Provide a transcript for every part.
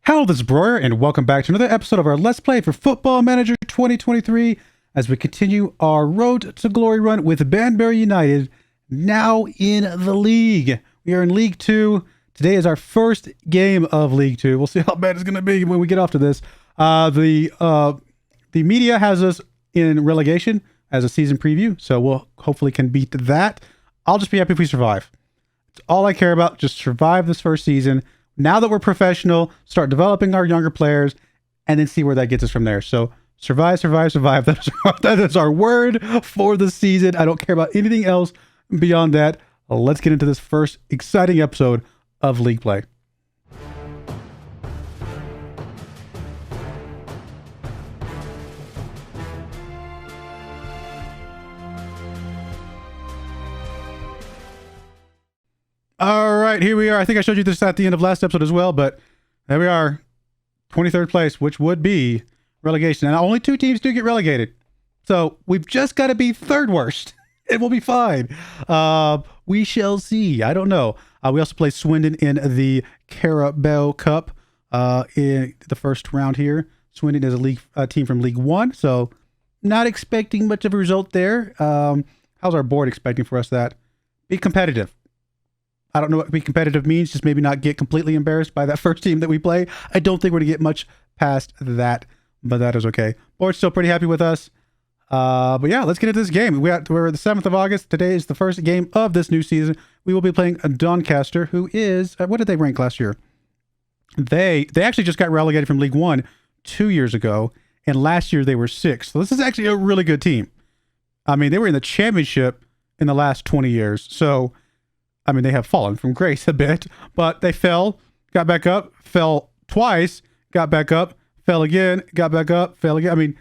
Hello, this is Broyar, and welcome back to another episode of our Let's Play for Football Manager 2023 as we continue our Road to Glory run with Banbury United, now in the league. We are in League 2. Today is our first game of League 2. We'll see how bad it's going to be when we get off to this. The media has us in relegation as a season preview, so we'll hopefully can beat that. I'll just be happy if we survive. It's all I care about, just survive this first season. Now that we're professional, start developing our younger players, and then see where that gets us from there. So survive, survive, survive. That is our word for the season. I don't care about anything else beyond that. Let's get into this first exciting episode of League Play. All right, here we are. I think I showed you this at the end of last episode as well, but there we are. 23rd place, which would be relegation. And only 2 teams do get relegated. So we've just got to be third worst. It will be fine. We shall see. I don't know. We also play Swindon in the Carabao Cup in the first round here. Swindon is a league team from League 1, so not expecting much of a result there. How's our board expecting for us that? Be competitive. I don't know what be competitive means, just maybe not get completely embarrassed by that first team that we play. I don't think we're going to get much past that, but that is okay. Board's still pretty happy with us. But yeah, let's get into this game. We're the 7th of August. Today is the first game of this new season. We will be playing Doncaster, who is, what did they rank last year? They actually just got relegated from League 1 2 years ago, and last year they were 6th. So this is actually a really good team. I mean, they were in the championship in the last 20 years. So I mean, they have fallen from grace a bit, but they fell, got back up, fell twice, got back up, fell again, got back up, fell again. I mean,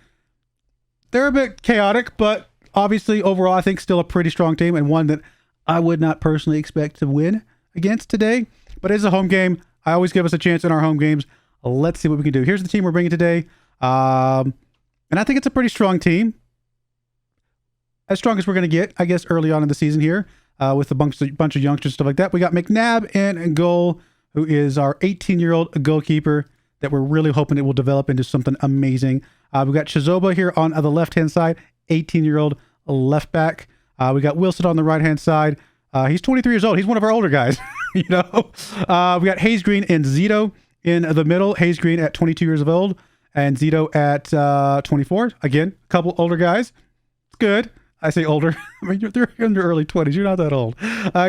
they're a bit chaotic, but obviously overall, I think still a pretty strong team and one that I would not personally expect to win against today, but it's a home game. I always give us a chance in our home games. Let's see what we can do. Here's the team we're bringing today. And I think it's a pretty strong team. As strong as we're going to get, I guess, early on in the season here. With a bunch of youngsters, stuff like that. We got McNabb in goal, who is our 18-year-old goalkeeper that we're really hoping it will develop into something amazing. We got Chizoba here on the left-hand side, 18-year-old left back. We got Wilson on the right-hand side. He's 23 years old. He's one of our older guys, you know. We got Hayes Green and Zito in the middle. Hayes Green at 22 years old and Zito at 24. Again, a couple older guys. It's good. I say older. I mean, they're in their early 20s. You're not that old.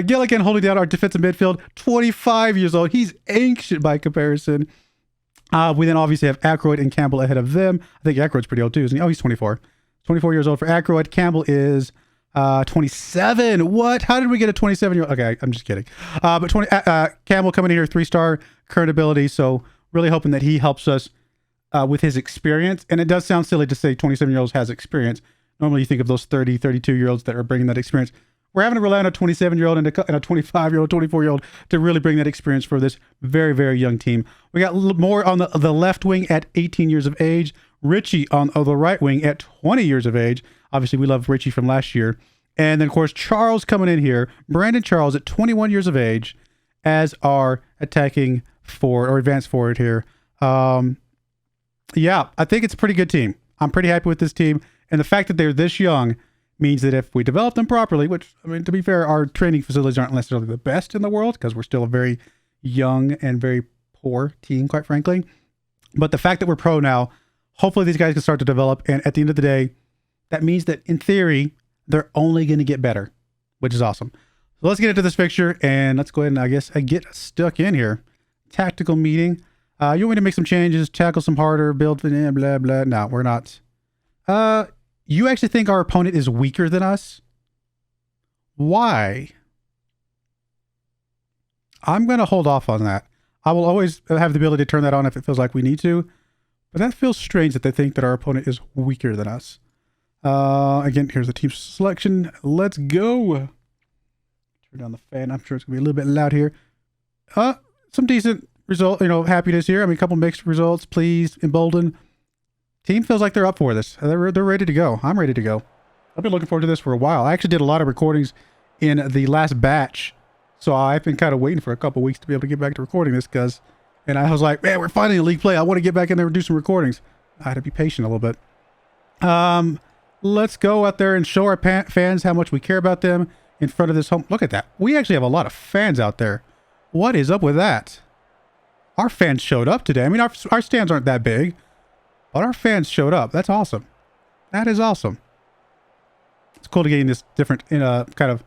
Gilligan holding down our defensive midfield, 25 years old. He's ancient by comparison. We then obviously have Aykroyd and Campbell ahead of them. I think Aykroyd's pretty old too, isn't he? Oh, he's 24. 24 years old for Aykroyd. Campbell is 27. What? How did we get a 27-year-old? Okay, I'm just kidding. But Campbell coming in here, 3-star current ability. So really hoping that he helps us with his experience. And it does sound silly to say 27-year-olds has experience. Normally you think of those 30, 32-year-olds that are bringing that experience. We're having to rely on a 27-year-old and a 25-year-old, 24-year-old to really bring that experience for this very, very young team. We got more on the left wing at 18 years of age. Richie on the right wing at 20 years of age. Obviously, we love Richie from last year. And then, of course, Charles coming in here. Brandon Charles at 21 years of age as our attacking forward or advanced forward here. Yeah, I think it's a pretty good team. I'm pretty happy with this team. And the fact that they're this young means that if we develop them properly, which, I mean, to be fair, our training facilities aren't necessarily the best in the world because we're still a very young and very poor team, quite frankly. But the fact that we're pro now, hopefully these guys can start to develop. And at the end of the day, that means that in theory, they're only going to get better, which is awesome. So let's get into this picture and let's go ahead and I guess get stuck in here. Tactical meeting. You want me to make some changes, tackle some harder, build, blah, blah. No, we're not. You actually think our opponent is weaker than us? Why? I'm going to hold off on that. I will always have the ability to turn that on if it feels like we need to. But that feels strange that they think that our opponent is weaker than us. Again, here's the team selection. Let's go. Turn down the fan. I'm sure it's going to be a little bit loud here. Some decent result, happiness here. I mean, a couple mixed results. Pleased, emboldened. Team feels like they're up for this. They're ready to go. I'm ready to go. I've been looking forward to this for a while. I actually did a lot of recordings in the last batch, so I've been kind of waiting for a couple weeks to be able to get back to recording this because And I was like, man, we're finally in league play. I want to get back in there and do some recordings. I had to be patient a little bit. Let's go out there and show our fans how much we care about them in front of this home. Look at that. We actually have a lot of fans out there. What is up with that? Our fans showed up today. I mean, our stands aren't that big, but our fans showed up. That's awesome. That is awesome. It's cool to get in this different kind of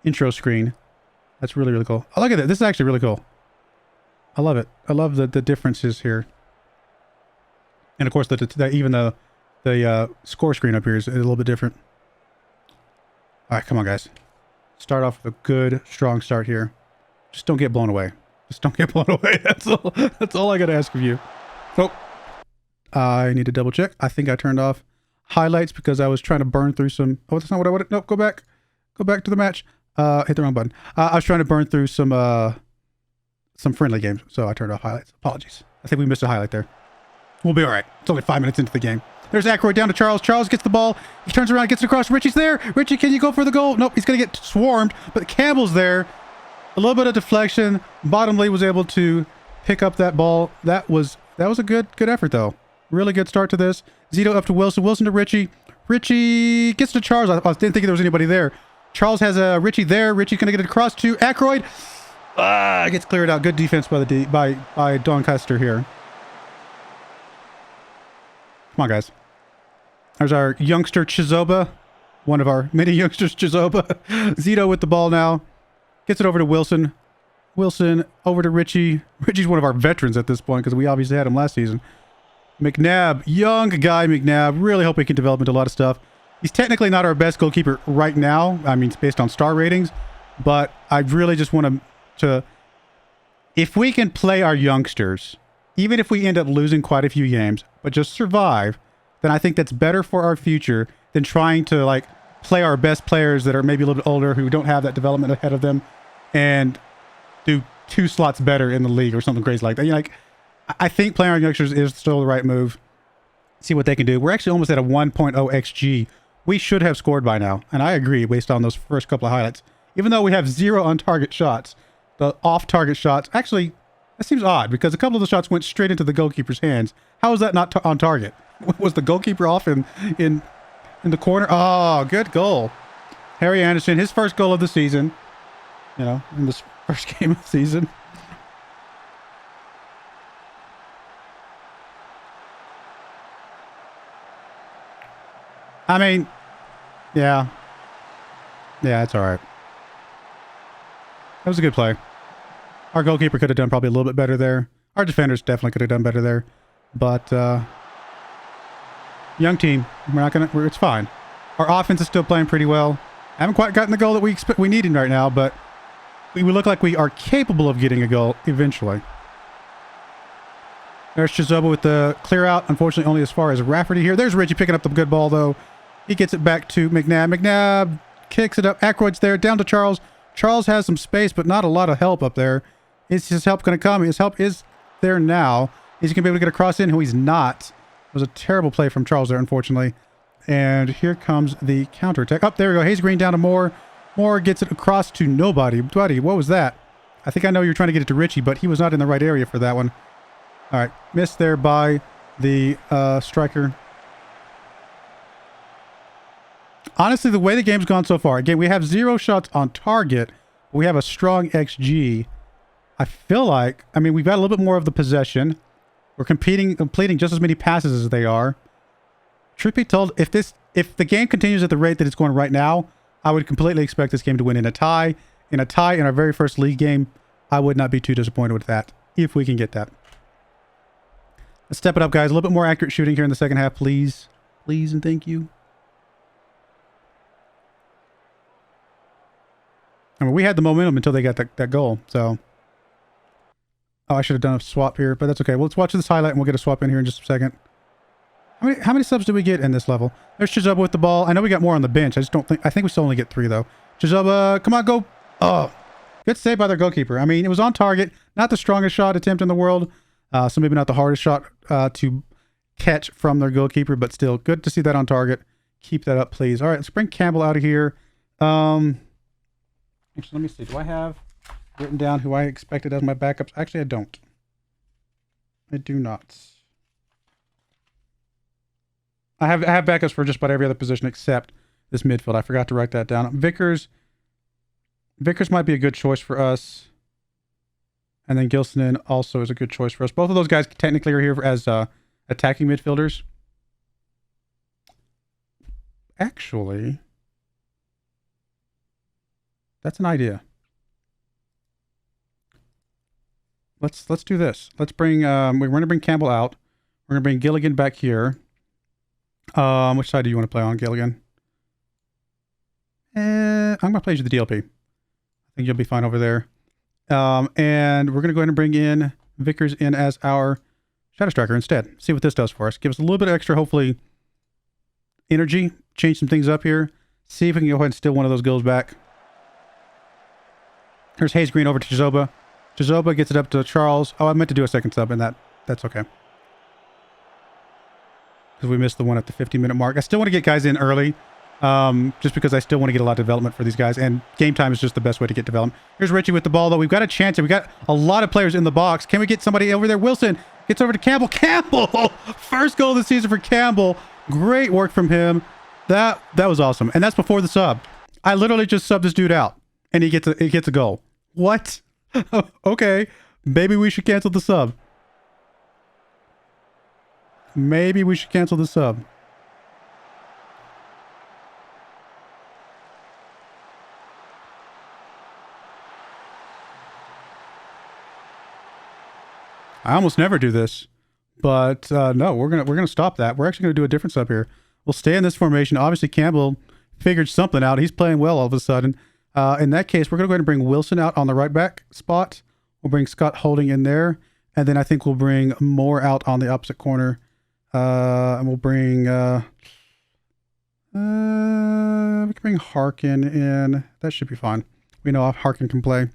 intro screen. That's really, really cool. Oh, look at that. This is actually really cool. I love it. I love the differences here. And of course, even the score screen up here is a little bit different. All right, come on, guys. Start off with a good, strong start here. Just don't get blown away. Just don't get blown away. That's all. That's all I got to ask of you. So, I need to double check. I think I turned off highlights because I was trying to burn through some. Oh, that's not what I wanted. Nope. Go back. Go back to the match. Hit the wrong button. I was trying to burn through some friendly games, so I turned off highlights. Apologies. I think we missed a highlight there. We'll be all right. It's only 5 minutes into the game. There's Aykroyd down to Charles. Charles gets the ball. He turns around, gets it across. Richie's there. Richie, can you go for the goal? Nope, he's going to get swarmed. But Campbell's there. A little bit of deflection. Bottomley was able to pick up that ball. That was a good effort, though. Really good start to this. Zito up to Wilson. Wilson to Richie. Richie gets to Charles. I didn't think there was anybody there. Charles has Richie there. Richie's going to get it across to Aykroyd. Gets cleared out. Good defense by Doncaster here. Come on, guys. There's our youngster Chizoba. One of our many youngsters, Chizoba. Zito with the ball now. Gets it over to Wilson. Wilson over to Richie. Richie's one of our veterans at this point because we obviously had him last season. McNabb. Young guy McNabb. Really hope he can develop into a lot of stuff. He's technically not our best goalkeeper right now. I mean, it's based on star ratings. But I really just want to... If we can play our youngsters, even if we end up losing quite a few games, but just survive, then I think that's better for our future than trying to like play our best players that are maybe a little bit older who don't have that development ahead of them and do 2 slots better in the league or something crazy like that. You know, like, I think playing our youngsters is still the right move. See what they can do. We're actually almost at a 1.0 XG. We should have scored by now, and I agree based on those first couple of highlights. Even though we have 0 on-target shots, the off-target shots, actually, that seems odd because a couple of the shots went straight into the goalkeeper's hands. How is that not on target? Was the goalkeeper off in the corner? Oh, good goal. Harry Anderson, his first goal of the season. You know, in this first game of the season. I mean, yeah. Yeah, it's all right. That was a good play. Our goalkeeper could have done probably a little bit better there. Our defenders definitely could have done better there. But, young team. It's fine. Our offense is still playing pretty well. I haven't quite gotten the goal that we needed right now, but we look like we are capable of getting a goal eventually. There's Chizoba with the clear out. Unfortunately, only as far as Rafferty here. There's Richie picking up the good ball, though. He gets it back to McNabb. McNabb kicks it up. Aykroyd's there. Down to Charles. Charles has some space, but not a lot of help up there. Is his help going to come? His help is there now. Is he going to be able to get a cross in? Who he's not. It was a terrible play from Charles there, unfortunately. And here comes the counterattack. Up there we go. Hayes Green down to Moore. Moore gets it across to nobody. Buddy, what was that? I think I know you're trying to get it to Richie, but he was not in the right area for that one. All right. Missed there by the striker. Honestly, the way the game's gone so far, again, we have 0 shots on target. We have a strong XG. I feel like, I mean, we've got a little bit more of the possession. We're completing just as many passes as they are. Truth be told, if the game continues at the rate that it's going right now, I would completely expect this game to win in a tie. In our very first league game, I would not be too disappointed with that, if we can get that. Let's step it up, guys. A little bit more accurate shooting here in the second half, please. Please and thank you. I mean, we had the momentum until they got that goal, so... Oh, I should have done a swap here, but that's okay. Well, let's watch this highlight and we'll get a swap in here in just a second. How many subs did we get in this level? There's Chizoba with the ball. I know we got more on the bench. I think we still only get 3, though. Chizoba, come on, go. Oh, good save by their goalkeeper. I mean, it was on target. Not the strongest shot attempt in the world. So maybe not the hardest shot to catch from their goalkeeper, but still good to see that on target. Keep that up, please. All right, let's bring Campbell out of here. Actually, let me see. Do I have written down who I expected as my backups? Actually, I don't. I do not. I have backups for just about every other position except this midfield. I forgot to write that down. Vickers might be a good choice for us. And then Gilson also is a good choice for us. Both of those guys technically are here as attacking midfielders. Actually, that's an idea. Let's do this. Let's bring we're going to bring Campbell out. We're going to bring Gilligan back here. Which side do you want to play on, Gilligan? I'm going to play you the DLP. I think you'll be fine over there. And we're going to go ahead and bring in Vickers in as our Shadow Striker instead. See what this does for us. Give us a little bit of extra, hopefully, energy. Change some things up here. See if we can go ahead and steal one of those goals back. Here's Hayes Green over to Chizoba. Chizoba gets it up to Charles. Oh, I meant to do a second sub, and that's okay. Because we missed the one at the 50-minute mark. I still want to get guys in early. Just because I still want to get a lot of development for these guys, and game time is just the best way to get development. Here's Richie with the ball, though. We've got a chance here. We got a lot of players in the box. Can we get somebody over there? Wilson gets over to Campbell. Campbell! First goal of the season for Campbell. Great work from him. That was awesome. And that's before the sub. I literally just subbed this dude out, and he gets a goal. What? Okay. Maybe we should cancel the sub. Maybe we should cancel the sub. I almost never do this, but no, we're gonna stop that. We're actually gonna do a different sub here. We'll stay in this formation. Obviously, Campbell figured something out. He's playing well all of a sudden. In that case, we're gonna go ahead and bring Wilson out on the right back spot. We'll bring Scott Holding in there, and then I think we'll bring Moore out on the opposite corner, and we'll bring we can bring Harkin in. That should be fine. We know Harkin can play.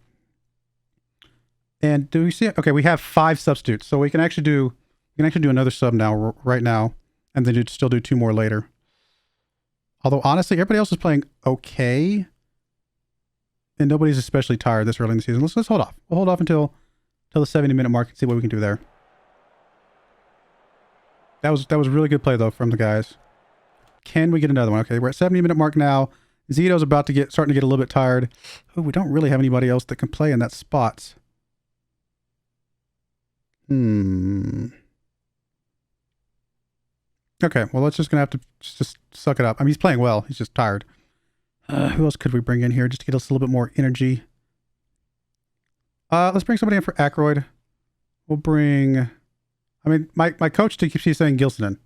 And do we see it? Okay, we have 5 substitutes, so we can actually do another sub now, right now, and then still do 2 more later. Although honestly, everybody else is playing okay, and nobody's especially tired this early in the season. Let's hold off. We'll hold off until the 70-minute mark and see what we can do there. That was a really good play though from the guys. Can we get another one? Okay, we're at 70-minute mark now. Zito's starting to get a little bit tired. Oh, we don't really have anybody else that can play in that spot. Okay, well, let's just gonna have to just suck it up. I mean, he's playing well. He's just tired. Who else could we bring in here just to get us a little bit more energy? Let's bring somebody in for Ackroyd. We'll bring... I mean, my coach keeps saying Gilson in.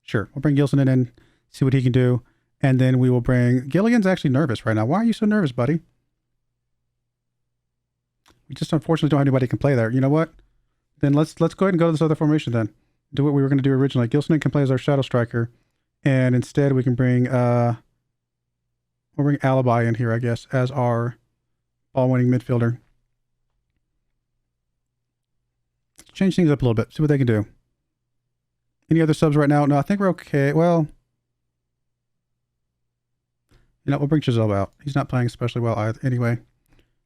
Sure, we'll bring Gilson in and see what he can do. And then we will bring... Gilligan's actually nervous right now. Why are you so nervous, buddy? We just unfortunately don't have anybody who can play there. You know what? Then let's go ahead and go to this other formation then. Do what we were going to do originally. Gilson can play as our shadow striker. And instead we can bring... we'll bring Alibi in here, I guess, as our ball-winning midfielder. Change things up a little bit. See what they can do. Any other subs right now? No, I think we're okay. Well... You know, we'll bring Chazelle out. He's not playing especially well either. Anyway.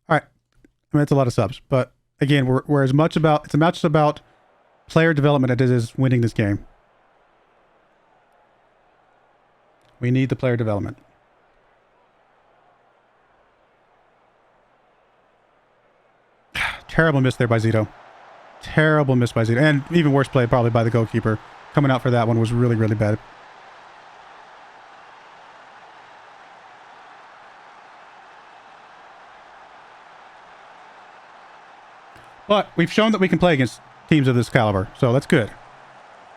All right. I mean, it's a lot of subs. But again, we're as much about... It's as much about player development as it is winning this game. We need the player development. Terrible miss there by Zito. Terrible miss by Zito. And even worse play probably by the goalkeeper. Coming out for that one was really, really bad. But we've shown that we can play against teams of this caliber, so that's good.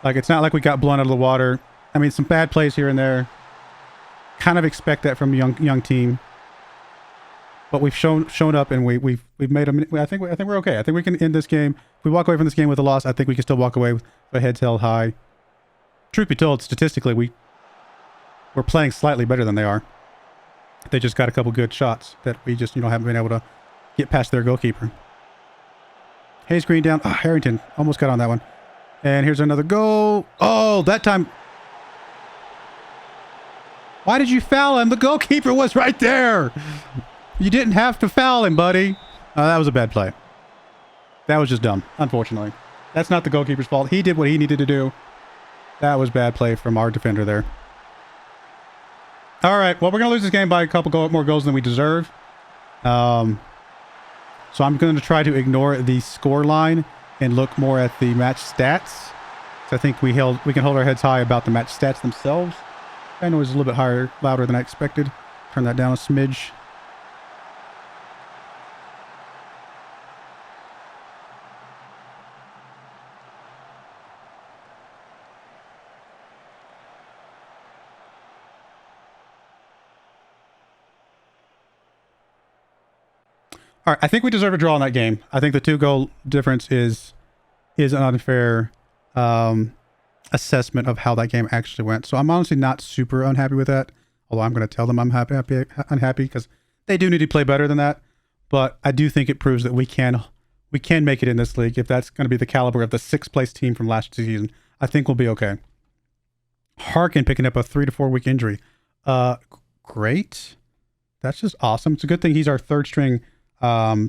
Like, it's not like we got blown out of the water. I mean, some bad plays here and there. Kind of expect that from a young team. But we've shown up, and we've made them. I think we're okay. I think we can end this game. If we walk away from this game with a loss, I think we can still walk away with our heads held high. Truth be told, statistically, we're playing slightly better than they are. They just got a couple good shots that we just haven't been able to get past their goalkeeper. Hayes Green down. Oh, Harrington almost got on that one. And here's another goal. Oh, that time. Why did you foul him? The goalkeeper was right there. You didn't have to foul him, buddy. That was a bad play. That was just dumb, unfortunately. That's not the goalkeeper's fault. He did what he needed to do. That was bad play from our defender there. All right. Well, we're going to lose this game by a couple more goals than we deserve. So I'm going to try to ignore the score line and look more at the match stats. So I think we can hold our heads high about the match stats themselves. I know it was a little bit louder than I expected. Turn that down a smidge. All right, I think we deserve a draw in that game. I think the 2-goal difference is an unfair assessment of how that game actually went. So I'm honestly not super unhappy with that. Although I'm going to tell them I'm unhappy because they do need to play better than that. But I do think it proves that we can make it in this league if that's going to be the caliber of the 6th place team from last season. I think we'll be okay. Harkin picking up a 3 to 4 week injury. Great. That's just awesome. It's a good thing he's our 3rd string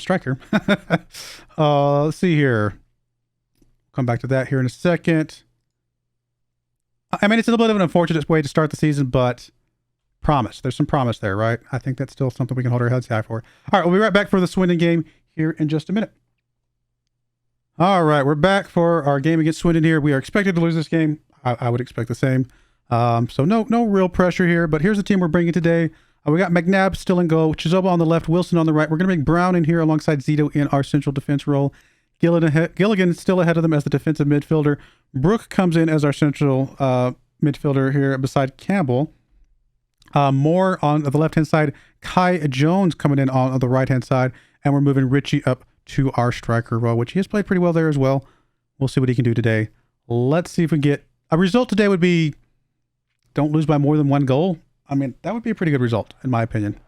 striker. Let's see here. Come back to that here in a second. I mean, it's a little bit of an unfortunate way to start the season, but promise. There's some promise there, right? I think that's still something we can hold our heads high for. All right, we'll be right back for the Swindon game here in just a minute. All right, we're back for our game against Swindon here. We are expected to lose this game. I would expect the same. So no real pressure here, but here's the team we're bringing today. We got McNabb still in goal, Chizoba on the left, Wilson on the right. We're going to bring Brown in here alongside Zito in our central defense role. Gilligan still ahead of them as the defensive midfielder. Brooke comes in as our central midfielder here beside Campbell. Moore on the left-hand side. Kai Jones coming in on the right-hand side. And we're moving Richie up to our striker role, which he has played pretty well there as well. We'll see what he can do today. Let's see if we can get... A result today would be... Don't lose by more than 1 goal. I mean, that would be a pretty good result, in my opinion.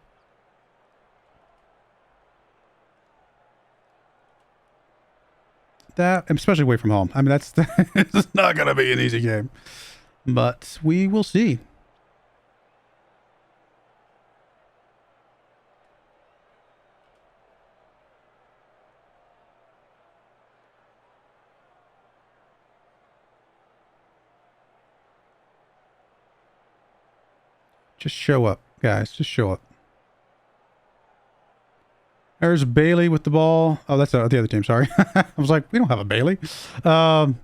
That, especially away from home. I mean, it's not going to be an easy game. But we will see. Just show up, guys. Just show up. There's Bailey with the ball. Oh, that's the other team. Sorry. I was like, we don't have a Bailey. Was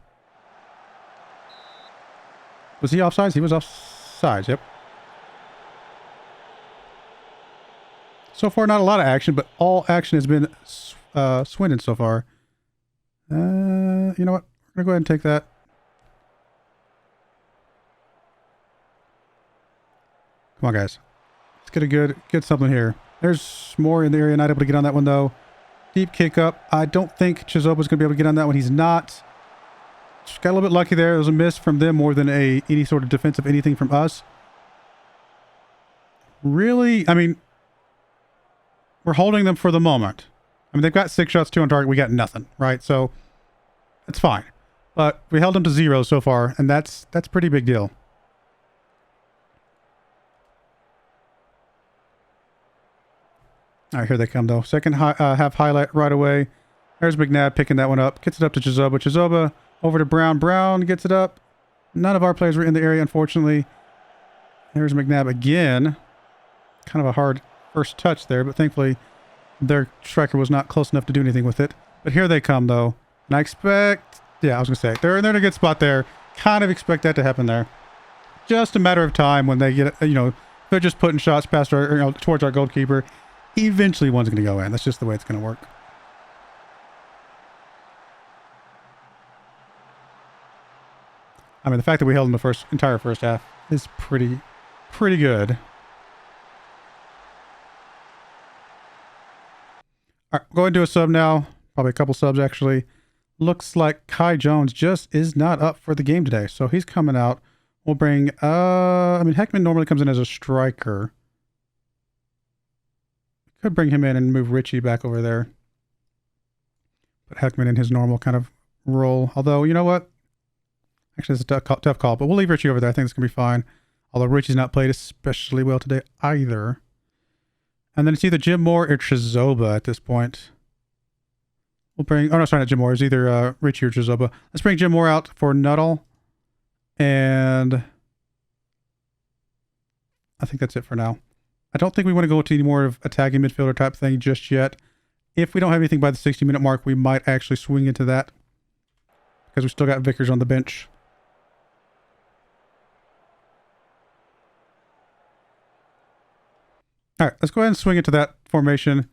he offsides? He was offsides. Yep. So far, not a lot of action, but all action has been Swindon so far. You know what? We're going to go ahead and take that. Come on, guys. Let's get something here. There's more in the area. Not able to get on that one, though. Deep kick up. I don't think Chizoba's going to be able to get on that one. He's not. Just got a little bit lucky there. It was a miss from them more than any sort of defensive anything from us. Really? I mean, we're holding them for the moment. I mean, they've got 6 shots, 2 on target. We got nothing, right? So, it's fine. But we held them to 0 so far, and that's a pretty big deal. All right, here they come, though. Second half highlight right away. There's McNabb picking that one up. Gets it up to Chizoba. Chizoba over to Brown. Brown gets it up. None of our players were in the area, unfortunately. There's McNabb again. Kind of a hard first touch there, but thankfully their striker was not close enough to do anything with it. But here they come, though. And I expect... Yeah, I was going to say. They're in a good spot there. Kind of expect that to happen there. Just a matter of time when they get, they're just putting shots past our, towards our goalkeeper. Eventually one's going to go in. That's just the way it's going to work. I mean, the fact that we held in the entire first half is pretty good. All right, going to a sub now. Probably a couple subs, actually. Looks like Kai Jones just is not up for the game today. So he's coming out. We'll bring, Heckman normally comes in as a striker. Could bring him in and move Richie back over there. Put Heckman in his normal kind of role. Although, you know what? Actually, it's a tough call, but we'll leave Richie over there. I think it's going to be fine. Although Richie's not played especially well today either. And then it's either Jim Moore or Chizoba at this point. We'll bring... Oh, no, sorry, not Jim Moore. It's either Richie or Chizoba. Let's bring Jim Moore out for Nuttall. And I think that's it for now. I don't think we want to go to any more of attacking midfielder type thing just yet. If we don't have anything by the 60-minute mark, we might actually swing into that. Because we still got Vickers on the bench. All right, let's go ahead and swing into that formation.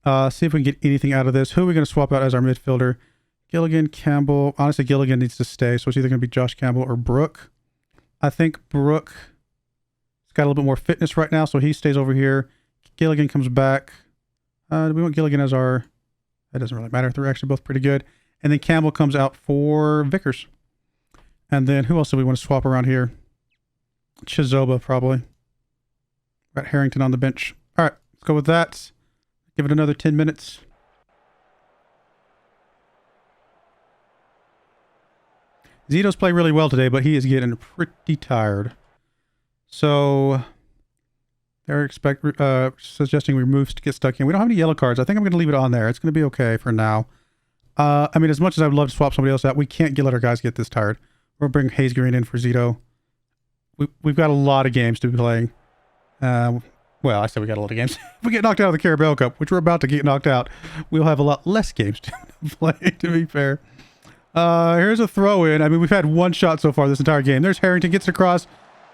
See if we can get anything out of this. Who are we going to swap out as our midfielder? Gilligan, Campbell. Honestly, Gilligan needs to stay, so it's either going to be Josh Campbell or Brooke. I think Brooke has got a little bit more fitness right now, so he stays over here. Gilligan comes back. Do we want Gilligan as our... That doesn't really matter. They're actually both pretty good. And then Campbell comes out for Vickers. And then who else do we want to swap around here? Chizoba, probably. Got Harrington on the bench. All right, let's go with that. Give it another 10 minutes. Zito's playing really well today, but he is getting pretty tired. So they're suggesting we move to get stuck in. We don't have any yellow cards. I think I'm going to leave it on there. It's going to be okay for now. I mean, as much as I would love to swap somebody else out, we can't let our guys get this tired. We'll bring Hayes Green in for Zito. We've got a lot of games to be playing. Well, I said we got a lot of games. If we get knocked out of the Carabao Cup, which we're about to get knocked out, we'll have a lot less games to play, to be fair. Here's a throw-in. I mean, we've had one shot so far this entire game. There's Harrington, gets it across.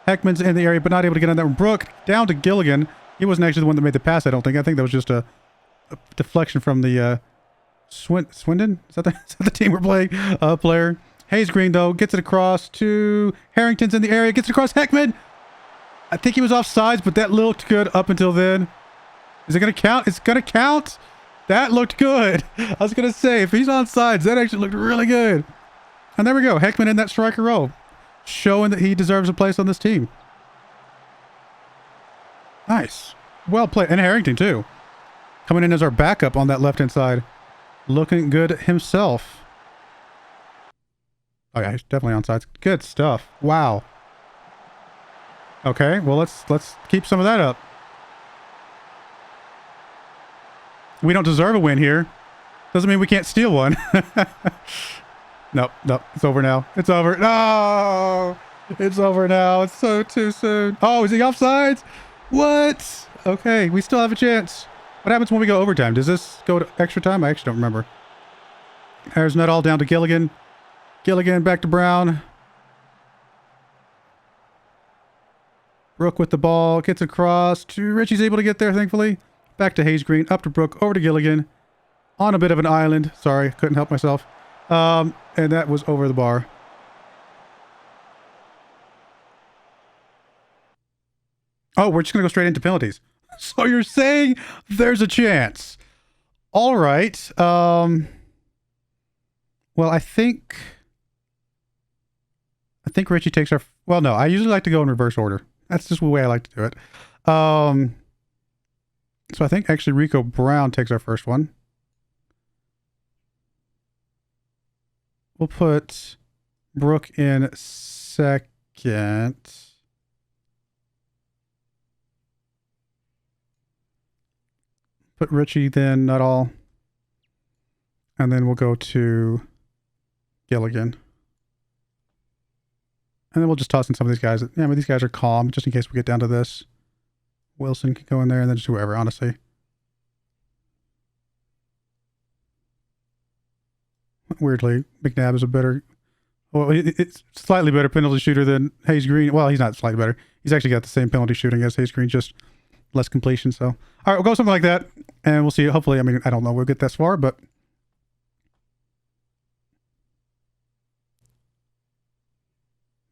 Heckman's in the area, but not able to get on that one. Brooke, down to Gilligan. He wasn't actually the one that made the pass, I don't think. I think that was just a deflection from the Swindon? Is that the team we're playing? Player. Hayes Green, though, gets it across to Harrington's in the area. Gets it across. Heckman! I think he was offsides, but that looked good up until then. Is it going to count? It's going to count. That looked good. I was going to say, if he's on sides, that actually looked really good. And there we go. Heckman in that striker role, showing that he deserves a place on this team. Nice. Well played. And Harrington, too. Coming in as our backup on that left-hand side. Looking good himself. Oh, yeah, he's definitely on sides. Good stuff. Wow. Okay, well, let's keep some of that up. We don't deserve a win here. Doesn't mean we can't steal one. Nope, it's over now. It's over. No! It's over now. It's so too soon. Oh, is he offsides? What? Okay, we still have a chance. What happens when we go overtime? Does this go to extra time? I actually don't remember. There's Nuttall down to Gilligan. Gilligan back to Brown. Brooke with the ball, gets across to Richie's able to get there, thankfully. Back to Hayes Green, up to Brooke, over to Gilligan. On a bit of an island. Sorry, couldn't help myself. And that was over the bar. Oh, we're just going to go straight into penalties. So you're saying there's a chance. All right. Well, I think Richie takes our... Well, no, I usually like to go in reverse order. That's just the way I like to do it. So I think actually Rico Brown takes our first one. We'll put Brooke in second. Put Richie then, Nuttall. And then we'll go to Gilligan. And then we'll just toss in some of these guys. Yeah, I mean, these guys are calm, just in case we get down to this. Wilson can go in there, and then just whoever, honestly. Weirdly, McNabb is a better... Well, it's slightly better penalty shooter than Hayes Green. Well, he's not slightly better. He's actually got the same penalty shooting as Hayes Green, just less completion. So, all right, we'll go something like that, and we'll see. Hopefully, I mean, I don't know we'll get this far, but...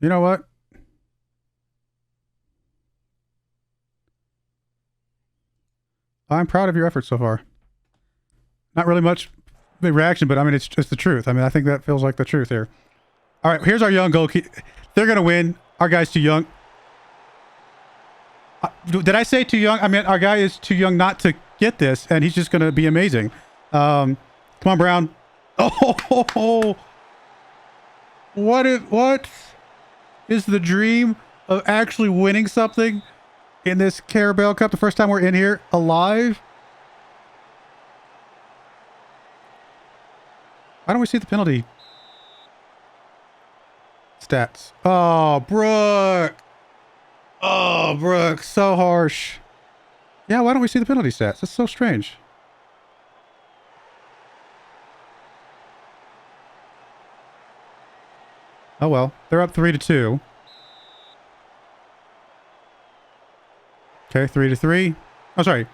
You know what? I'm proud of your efforts so far. Not really much big reaction, but I mean, it's the truth. I mean, I think that feels like the truth here. All right, here's our young goalkeeper. They're going to win. Our guy's too young. Did I say too young? I mean, our guy is too young not to get this, and he's just going to be amazing. Come on, Brown. Oh, what is the dream of actually winning something in this Carabao Cup? The first time we're in here alive. Why don't we see the penalty stats? Oh, Brooke. Oh, Brooke. So harsh. Yeah, why don't we see the penalty stats? That's so strange. Oh, well. They're up 3-2. Okay, 3-3. Oh, sorry.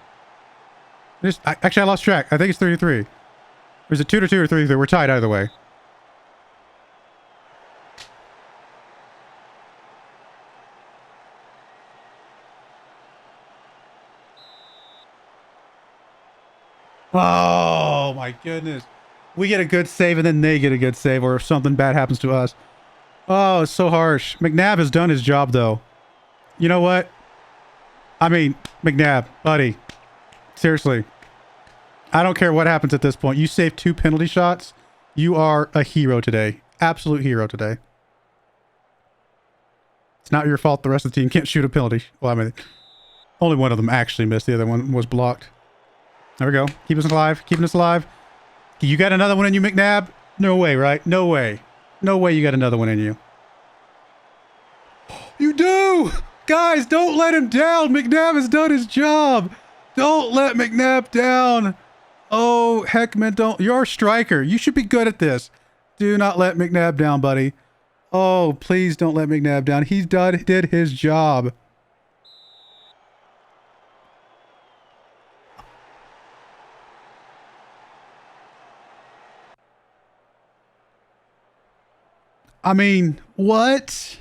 Actually, I lost track. I think it's 3-3. Or is it 2-2 or 3-3? We're tied either way. Oh, my goodness. We get a good save and then they get a good save, or if something bad happens to us. Oh, it's so harsh. McNabb has done his job, though. You know what? I mean, McNabb, buddy. Seriously. I don't care what happens at this point. You saved 2 penalty shots. You are a hero today. Absolute hero today. It's not your fault the rest of the team can't shoot a penalty. Well, I mean, only one of them actually missed. The other one was blocked. There we go. Keep us alive. Keeping us alive. You got another one in you, McNabb? No way, right? No way. No way you got another one in you. You do! Guys, don't let him down. McNabb has done his job. Don't let McNabb down. Oh, Heckman, don't. You're a striker. You should be good at this. Do not let McNabb down, buddy. Oh, please don't let McNabb down. He did his job. I mean, what?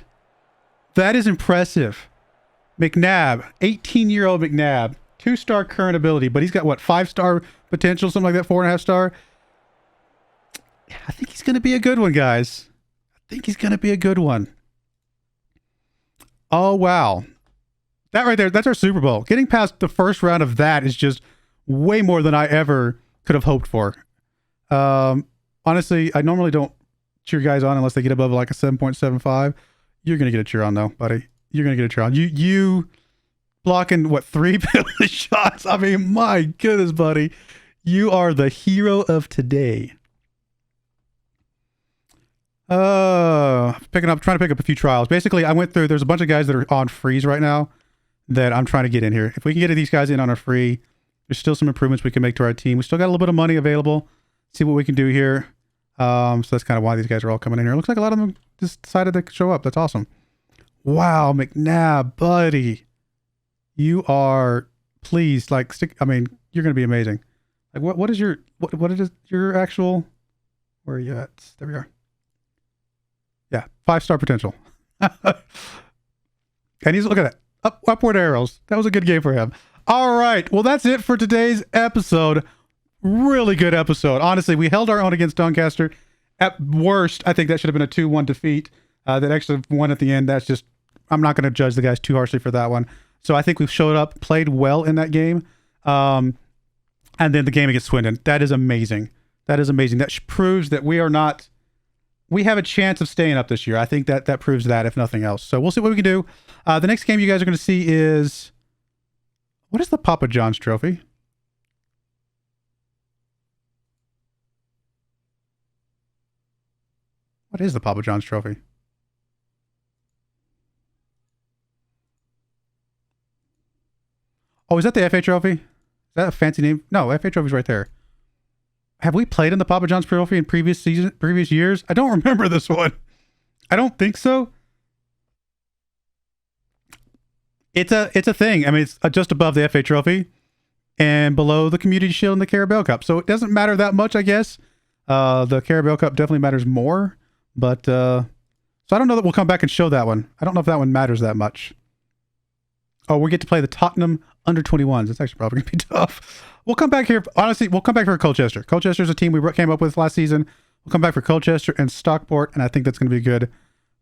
That is impressive. McNabb, 18-year-old McNabb, 2-star current ability, but he's got what, 5-star potential, something like that, 4.5-star. I think he's going to be a good one, guys. I think he's going to be a good one. Oh, wow. That right there, that's our Super Bowl. Getting past the first round of that is just way more than I ever could have hoped for. Honestly, I normally don't cheer guys on unless they get above like a 7.75. You're going to get a cheer on though, buddy. You're going to get a cheer on. You blocking, what, 3 penalty shots? I mean, my goodness, buddy. You are the hero of today. Trying to pick up a few trials. Basically, I went through, there's a bunch of guys that are on freeze right now that I'm trying to get in here. If we can get these guys in on a free, there's still some improvements we can make to our team. We still got a little bit of money available. See what we can do here. So that's kind of why these guys are all coming in here. It looks like a lot of them just decided to show up. That's awesome. Wow, McNabb, buddy. You are, please, like, I mean, you're going to be amazing. Like, what is your, what is your actual, where are you at? There we are. Yeah, 5-star potential. And he's, look at that, upward arrows. That was a good game for him. All right, well, that's it for today's episode. Really good episode. Honestly, we held our own against Doncaster. At worst, I think that should have been a 2-1 defeat. That actually won at the end. That's just, I'm not going to judge the guys too harshly for that one. So I think we've showed up, played well in that game. And then the game against Swindon. That is amazing. That is amazing. That proves that we are not, we have a chance of staying up this year. I think that proves that, if nothing else. So we'll see what we can do. The next game you guys are going to see is, what is the Papa John's Trophy? What is the Papa John's Trophy? Oh, is that the FA Trophy? Is that a fancy name? No, FA Trophy's right there. Have we played in the Papa John's Trophy in previous years? I don't remember this one. I don't think so. It's a thing. I mean, it's just above the FA Trophy and below the Community Shield and the Carabao Cup. So it doesn't matter that much, I guess. The Carabao Cup definitely matters more. But, so I don't know that we'll come back and show that one. I don't know if that one matters that much. Oh, we get to play the Tottenham under-21s. It's actually probably going to be tough. We'll come back here. Honestly, we'll come back for Colchester. Colchester's a team we came up with last season. We'll come back for Colchester and Stockport, and I think that's going to be a good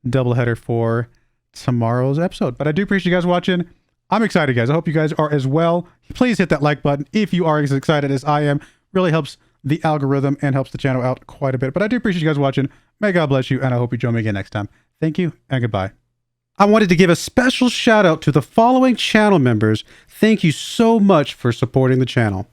doubleheader for tomorrow's episode. But I do appreciate you guys watching. I'm excited, guys. I hope you guys are as well. Please hit that like button if you are as excited as I am. Really helps the algorithm and helps the channel out quite a bit. But I do appreciate you guys watching. May God bless you, and I hope you join me again next time. Thank you, and goodbye. I wanted to give a special shout out to the following channel members. Thank you so much for supporting the channel.